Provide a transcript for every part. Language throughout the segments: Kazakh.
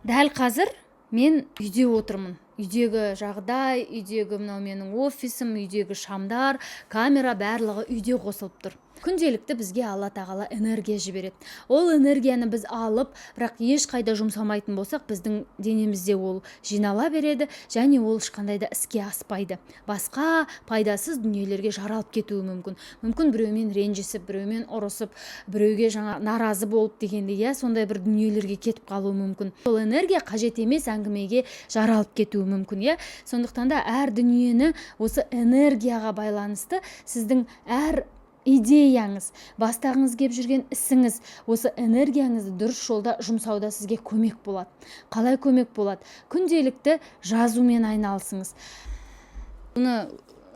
Дәл қазір мен үйде отырмын. Үйдегі жағдай, үйдегі мынау менің офисім, үйдегі шамдар, камера барлығы үйде қосылып тұр. Күнделікті бізге Алла тағала энергия жібереді. Ол энергияны біз алып, бірақ ешқайда жұмсамайтын болсақ, біздің денемізде ол жинала береді, және ол ешқандай да іске аспайды. Басқа пайдасыз дүниелерге жаралып кетуі мүмкін. Мүмкін біреумен ренжісіп, біреумен ұрысып, біреуге наразы болып дегендей, сондай бір дүниелерге кетіп қалуы мүмкін. Ол энергия қажет емес әңгімеге жаралып кетуі мүмкін. Сондықтан да әр дүниені осы энергияға байланысты сіздің әр идеяңыз, бастағыңыз кеп жүрген ісіңіз, осы энергияңызды дұрыс жолда жұмсауда сізге көмек болады. Қалай көмек болады? Күнделікті жазумен айналысыңыз. Бұны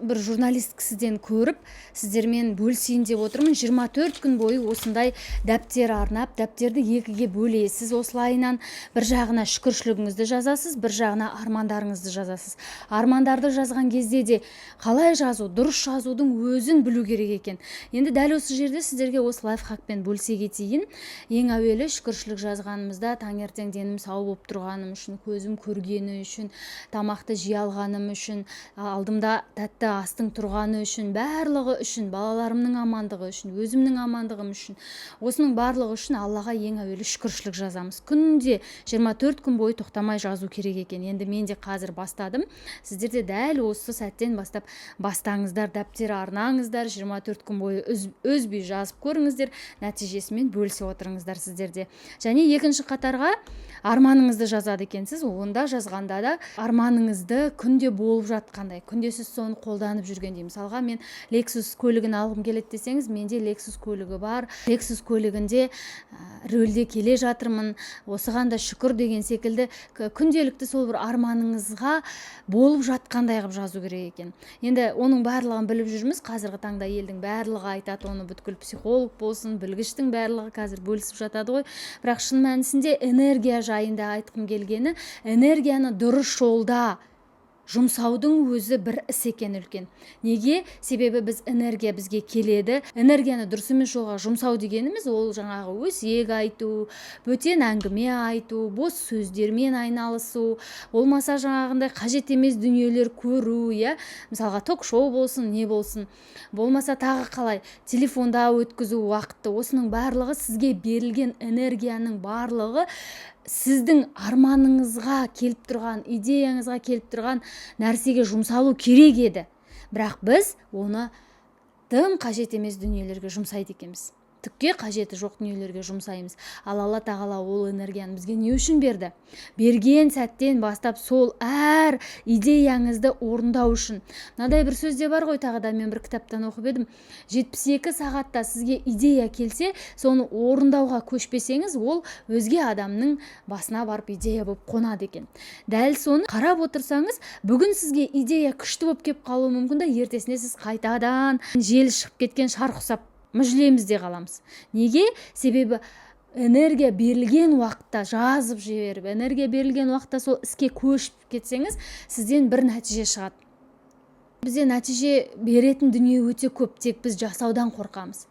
бір журналист кісіден көріп, сіздермен бөлісейін деп отырмын. 24 күн бойы осындай дәптер арнап, дәптерді екіге бөлесіз. Осылайынан бір жағына шүкіршілігіңізді жазасыз, бір жағына армандарыңызды жазасыз. Армандарды жазған кезде де қалай жазу, дұрыс жазудың өзін білу керек екен. Енді дәл осы жерде сіздерге осы лайфхакпен бөлісе кетейін. Ең әуелі шүкіршілік жазғанымызда таңертең денім сау болып тұрғаным үшін, көзім көргені үшін, тамақты жей алғаным үшін, алдымда тәтті астың тұрғаны үшін, барлығы үшін, балаларымның амандығы үшін, өзімнің амандығым үшін, осының барлығы үшін Аллаға ең әуелі шүкіршілік жазамыз. Күнде 24 күн бойы тоқтамай жазу керек екен. Енді мен де қазір бастадым. Сіздер де дәл осы сәттен бастап бастаңыздар, дәптер арнаңыздар, 24 күн бойы үзбей жазып көріңіздер, нәтижесімен бөлісе отырыңыздар сіздерде. Және екінші қатарға арманыңызды жазады екенсіз. Онда жазғанда да арманыңызды күнде болып жатқандай, күнде сіз соны қолданып жүргендей. Мысалға, мен Lexus көлігін алғым келеді десеңіз, менде Lexus көлігі бар. Lexus көлігінде рөлде келе жатырмын. Осыған да шүкір деген секілді күнделікті сол бір арманыңызға болып жатқандай қылып жазу керек екен. Енді оның барлығын біліп жүрміз. Қазіргі таңда елдің барлығы айтады, оны бүткіл психолог болсын, білгіштің барлығы қазір бөлісіп жатады ғой. Бірақ шын мәнісінде энергия жайында айтқым келгені, энергияны дұрыс жолда жұмсаудың өзі бір іс екен үлкен. Неге? Себебі біз энергия бізге келеді. Энергияны дұрыс емес жолға жұмсау дегеніміз ол жаңағы өсек айту, бөтен әңгіме айту, бос сөздермен айналысу, болмаса жаңағындай қажет емес дүниелер көру, мысалға ток-шоу болсын, не болсын. Болмаса тағы қалай телефонда өткізу уақытты. Осының барлығы сізге берілген энергияның барлығы сіздің арманыңызға келіп тұрған, идеяңызға келіп тұрған нәрсеге жұмсалу керек еді. Бірақ біз оны тым қажет емес дүниелерге жұмсайды екенбіз. Түкке қажеті жоқ дүниелерге жұмсаймыз. Ал Алла тағала ол энергияны бізге не үшін берді? Берген сәттен бастап сол әр идеяңызды орындау үшін. Мынадай бір сөзде бар ғой, тағы да мен бір кітаптан оқып едім. 72 сағатта сізге идея келсе, соны орындауға көшпесеңіз, ол өзге адамның басына барып идея болып қонады екен. Дәл соны қарап отырсаңыз, бүгін сізге идея күшті болып кеп қалуы мүмкін, ертесіне сіз қайтадан жел шығып кеткен шар құсап мүжілемізде қаламыз. Неге? Себебі энергия берілген уақытта жазып жіберіп, энергия берілген уақытта сол іске көшіп кетсеңіз, сізден бір нәтиже шығады. Бізде нәтиже беретін дүние өте көп, тек біз жасаудан қорқамыз.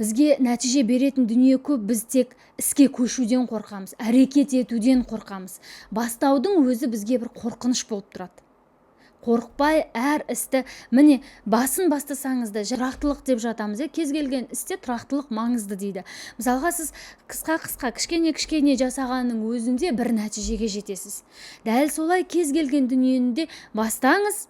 Бізге нәтиже беретін дүние көп, біз тек іске көшуден қорқамыз, әрекет етуден қорқамыз. Бастаудың өзі бізге бір қорқыныш болып тұрады. Қорықпай әр істі, міне басын бастасаңыз да тұрақтылық деп жатамыз. Кез келген істе тұрақтылық маңызды дейді. Мысалға, сіз қысқа кішкене жасағанның өзінде бір нәтижеге жетесіз. Дәл солай кез келген дүниені бастаңыз,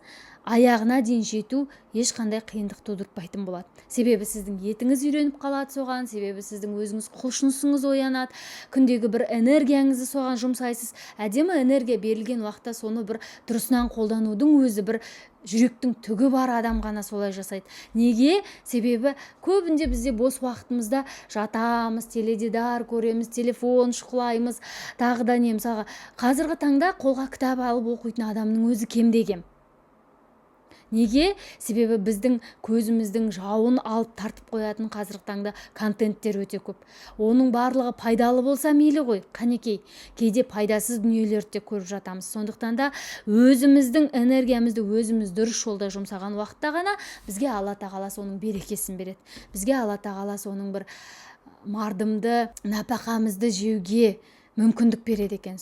аяғына дейін жету ешқандай қиындық тудыртпайтын болады. Себебі сіздің етіңіз үйреніп қалады соған, себебі сіздің өзіңіз құлшынысыңыз оянады, күндегі бір энергияңызды соған жұмсайсыз. Әдемі энергия берілген уақытта соны бір дұрысынан қолданудың өзі бір жүректің түгі бар адам ғана солай жасайды. Неге? Себебі көбінде бізде бос уақытымызда жатамыз, теледидар көреміз, телефон шұқылаймыз, тағы да не. Мысалға, қазіргі таңда қолға кітап алып оқитын адамның өзі кемде-кем. Неге? Себебі біздің көзіміздің жауын алып тартып қоятын қазіргі таңда контенттер өте көп. Оның барлығы пайдалы болса мейлі ғой, қанекей. Кейде пайдасыз дүниелерді көріп жатамыз. Сондықтан да өзіміздің энергиямызды өзіміз дұрыс жолда жұмсаған уақытта ғана бізге Алла тағала соның берекесін береді. Бізге Алла тағала соның бір мардымды нәпақамызды жеуге мүмкіндік береді екен.